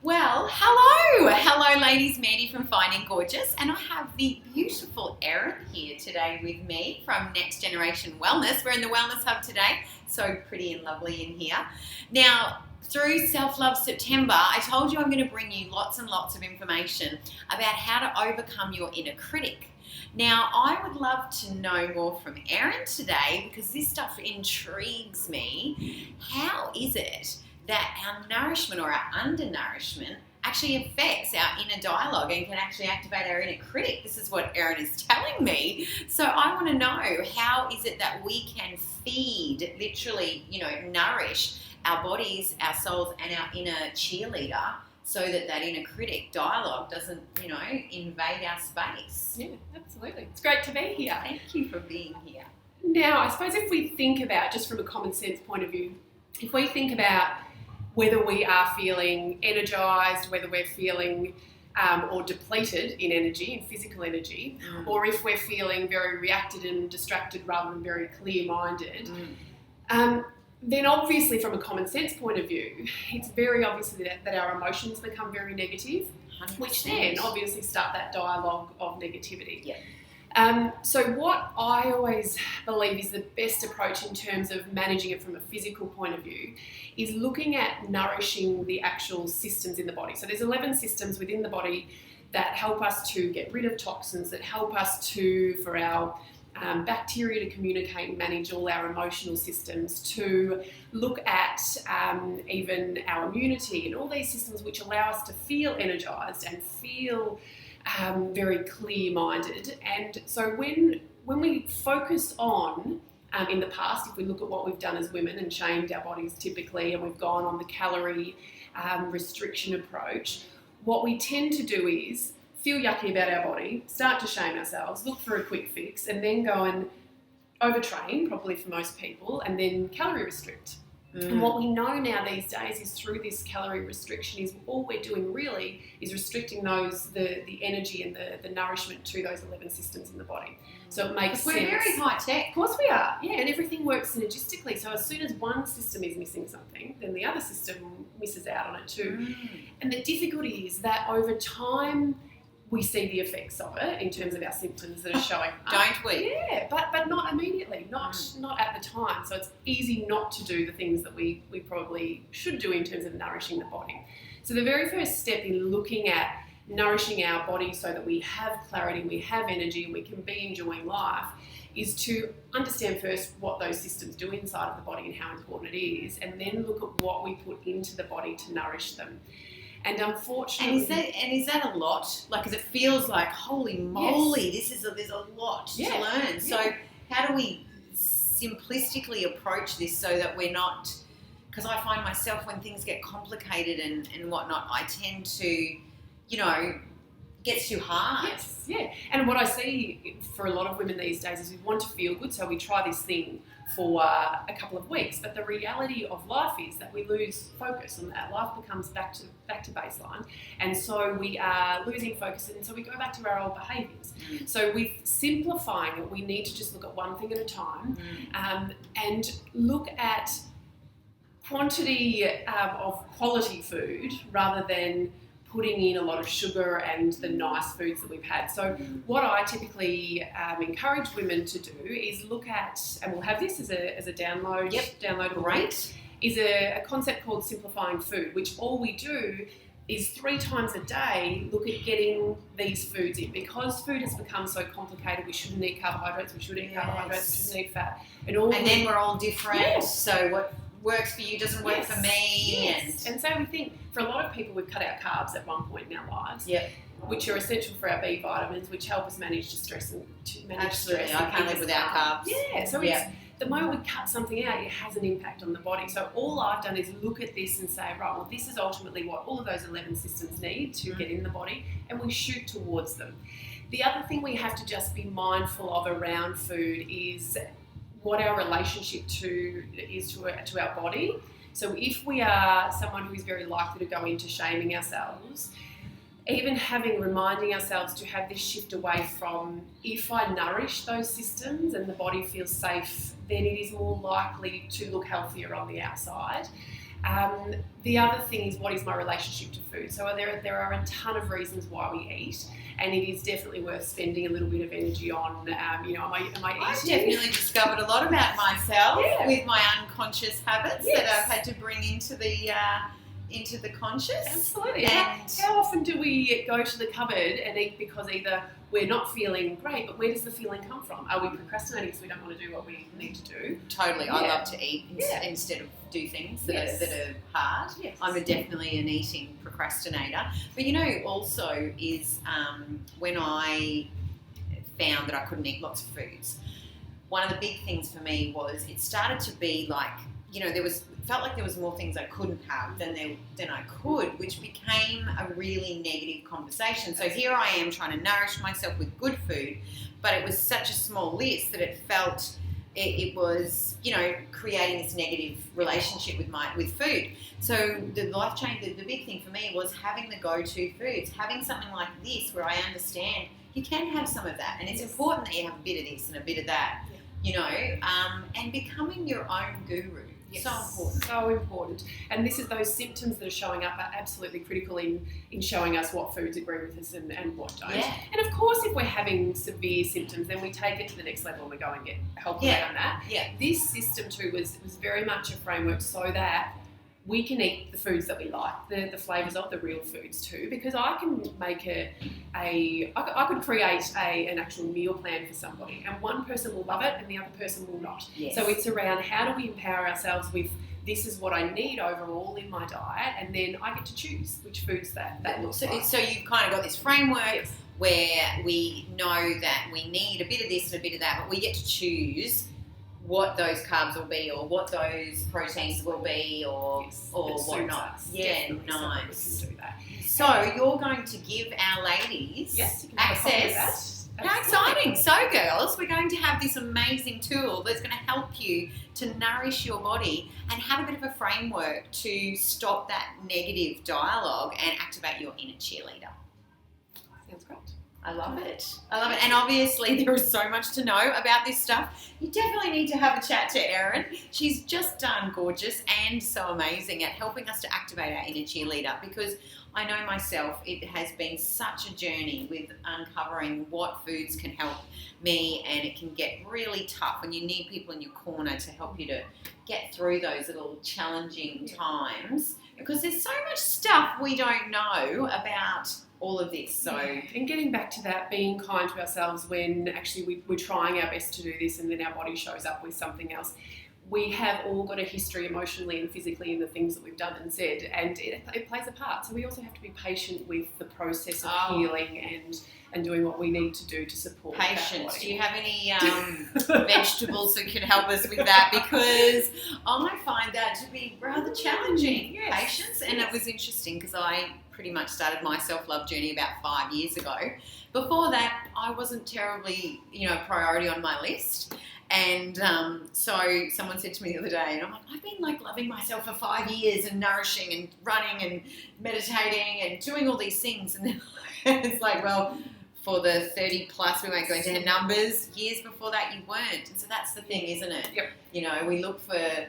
Well, hello ladies, Mandy from Finding Gorgeous, and I have the beautiful Erin here today with me from Next Generation Wellness. We're in the Wellness Hub today, so pretty and lovely in here. Now, through Self-Love September, I told you I'm going to bring you lots and lots of information about how to overcome your inner critic. Now, I would love to know more from Erin today because this stuff intrigues me. How is it that our nourishment or our undernourishment actually affects our inner dialogue and can actually activate our inner critic? This is what Erin is telling me. So I want to know, how is it that we can feed, literally, nourish our bodies, our souls, and our inner cheerleader so that that inner critic dialogue doesn't, invade our space? Yeah, absolutely. It's great to be here. Thank you for being here. Now, I suppose if we think about, just from a common sense point of view, if we think about whether we are feeling energized, whether we're feeling or depleted in energy, in physical energy, or if we're feeling very reacted and distracted rather than very clear-minded, then obviously from a common sense point of view, it's very obvious that our emotions become very negative, 100%. which then obviously start that dialogue of negativity. Yeah. So what I always believe is the best approach in terms of managing it from a physical point of view is looking at nourishing the actual systems in the body. So there's 11 systems within the body that help us to get rid of toxins, that help us for our bacteria to communicate and manage all our emotional systems, to look at even our immunity and all these systems which allow us to feel energized and feel very clear-minded. And so when we focus on, in the past, if we look at what we've done as women and shamed our bodies typically, and we've gone on the calorie restriction approach, what we tend to do is feel yucky about our body, start to shame ourselves, look for a quick fix, and then go and overtrain, probably for most people, and then calorie restrict. And what we know now these days is through this calorie restriction is all we're doing really is restricting the energy and the nourishment to those 11 systems in the body. So it makes sense. We're very high tech. Of course we are, yeah, and everything works synergistically. So as soon as one system is missing something, then the other system misses out on it too. And the difficulty is that over time we see the effects of it in terms of our symptoms that are showing up. Don't we? Yeah, but not immediately, not at the time. So it's easy not to do the things that we probably should do in terms of nourishing the body. So the very first step in looking at nourishing our body so that we have clarity, we have energy, and we can be enjoying life is to understand first what those systems do inside of the body and how important it is, and then look at what we put into the body to nourish them. And unfortunately, is that a lot? Like, because it feels like, holy moly, yes. there's a lot to Yeah. learn. Yeah. So how do we simplistically approach this so that we're not? Because I find myself when things get complicated and whatnot, I tend to, gets too hard. Yes, yeah. And what I see for a lot of women these days is we want to feel good, so we try this thing for a couple of weeks. But the reality of life is that we lose focus on that. Life becomes back to baseline. And so we are losing focus, and so we go back to our old behaviours. So with simplifying it, we need to just look at one thing at a time and look at quantity of quality food rather than putting in a lot of sugar and the nice foods that we've had. So what I typically encourage women to do is look at, and we'll have this as a download, downloadable Great. is a concept called simplifying food, which all we do is 3 times a day look at getting these foods in. Because food has become so complicated, we shouldn't eat carbohydrates, we should eat carbohydrates, we shouldn't eat fat. And then we're all different. Yes. So what works for you doesn't work for me. Yes. And so we think, for a lot of people, we've cut out carbs at one point in our lives, which are essential for our B vitamins, which help us manage stress and to manage Absolutely. stress. I can't live without carbs. Yeah. So it's the moment we cut something out, it has an impact on the body. So all I've done is look at this and say, right, well, this is ultimately what all of those 11 systems need to get in the body, and we shoot towards them. The other thing we have to just be mindful of around food is what our relationship is to our body. So if we are someone who is very likely to go into shaming ourselves, even reminding ourselves to have this shift away from, if I nourish those systems and the body feels safe, then it is more likely to look healthier on the outside. The other thing is, what is my relationship to food? So there are a ton of reasons why we eat, and it is definitely worth spending a little bit of energy on. You know, am I eating? I've definitely discovered a lot about myself with my unconscious habits that I've had to bring into the conscious. Absolutely. And how often do we go to the cupboard and eat because either we're not feeling great, but where does the feeling come from? Are we procrastinating because we don't want to do what we need to do? Totally. I love to eat instead of do things that are hard. Yes. I'm definitely an eating procrastinator. But you know, also is when I found that I couldn't eat lots of foods, one of the big things for me was it started to be like, you know, felt like there was more things I couldn't have than I could, which became a really negative conversation. So here I am trying to nourish myself with good food, but it was such a small list that it felt it was, you know, creating this negative relationship with food. So the life change, the big thing for me was having the go-to foods, having something like this where I understand you can have some of that, and it's important that you have a bit of this and a bit of that, you know, and becoming your own guru. Yes. So important. So important. And this is those symptoms that are showing up are absolutely critical in showing us what foods agree with us and what don't. Yeah. And of course, if we're having severe symptoms, then we take it to the next level and we go and get help around that. Yeah. This system too was very much a framework so that we can eat the foods that we like, the flavours of the real foods too, because I can make I could create an actual meal plan for somebody, and one person will love it and the other person will not. Yes. So it's around how do we empower ourselves with this is what I need overall in my diet, and then I get to choose which foods that looks like. So you've kind of got this framework where we know that we need a bit of this and a bit of that, but we get to choose what those carbs will be, or what those proteins will be, or whatnot. Yeah, nice. We can do that. So you're going to give our ladies you can have a copy of access. that. How exciting! So, girls, we're going to have this amazing tool that's going to help you to nourish your body and have a bit of a framework to stop that negative dialogue and activate your inner cheerleader. Sounds great. I love it. And obviously there is so much to know about this stuff. You definitely need to have a chat to Erin. She's just done gorgeous and so amazing at helping us to activate our inner cheerleader, because I know myself, it has been such a journey with uncovering what foods can help me, and it can get really tough when you need people in your corner to help you to get through those little challenging times, because there's so much stuff we don't know about all of this. So and getting back to that, being kind to ourselves when actually we're trying our best to do this and then our body shows up with something else. We have all got a history emotionally and physically in the things that we've done and said, and it plays a part. So we also have to be patient with the process of healing and doing what we need to do to support patience. Do you have any vegetables that can help us with that? Because I find that to be rather challenging. Yes. Patience. And it was interesting because I pretty much started my self-love journey about 5 years ago. Before that, I wasn't terribly, priority on my list. And so someone said to me the other day, and I'm like, I've been loving myself for 5 years and nourishing and running and meditating and doing all these things. And then it's like, well, for the 30 plus, we won't go into numbers, years before that you weren't. And so that's the thing, isn't it? Yep. We look for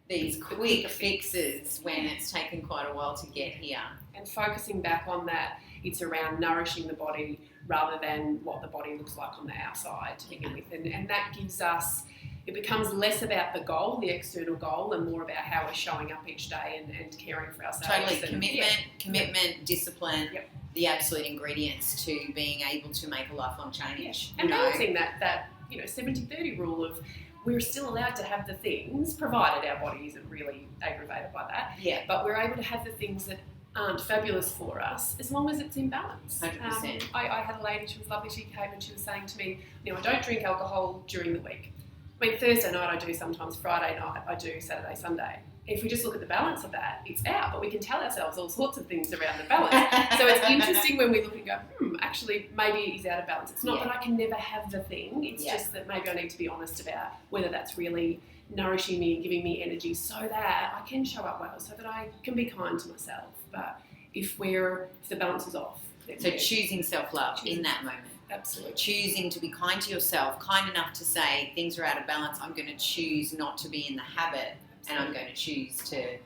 these quick fixes when it's taken quite a while to get here. And focusing back on that, it's around nourishing the body rather than what the body looks like on the outside to begin with. And that gives us, it becomes less about the goal, the external goal, and more about how we're showing up each day and caring for ourselves. Totally. Commitment, discipline, the absolute ingredients to being able to make a lifelong change. And balancing that 70-30 rule of we're still allowed to have the things, provided our body isn't really aggravated by that. Yeah. But we're able to have the things that aren't fabulous for us as long as it's in balance. 100%. I had a lady, she was lovely, she came and she was saying to me, I don't drink alcohol during the week. I mean, Thursday night I do sometimes, Friday night I do, Saturday, Sunday. If we just look at the balance of that, it's out, but we can tell ourselves all sorts of things around the balance. So it's interesting when we look and go, actually, maybe it is out of balance. It's not that I can never have the thing, it's just that maybe I need to be honest about whether that's really nourishing me and giving me energy so that I can show up well, so that I can be kind to myself. But if the balance is off. So choosing self-love in that moment. Absolutely. Choosing to be kind to yourself, kind enough to say things are out of balance, I'm going to choose not to be in the habit. And I'm going to choose to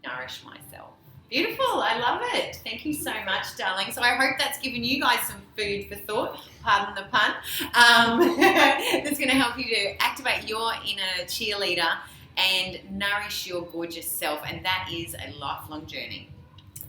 nourish myself. Beautiful. I love it. Thank you so much, darling. So I hope that's given you guys some food for thought, pardon the pun, that's going to help you to activate your inner cheerleader and nourish your gorgeous self. And that is a lifelong journey.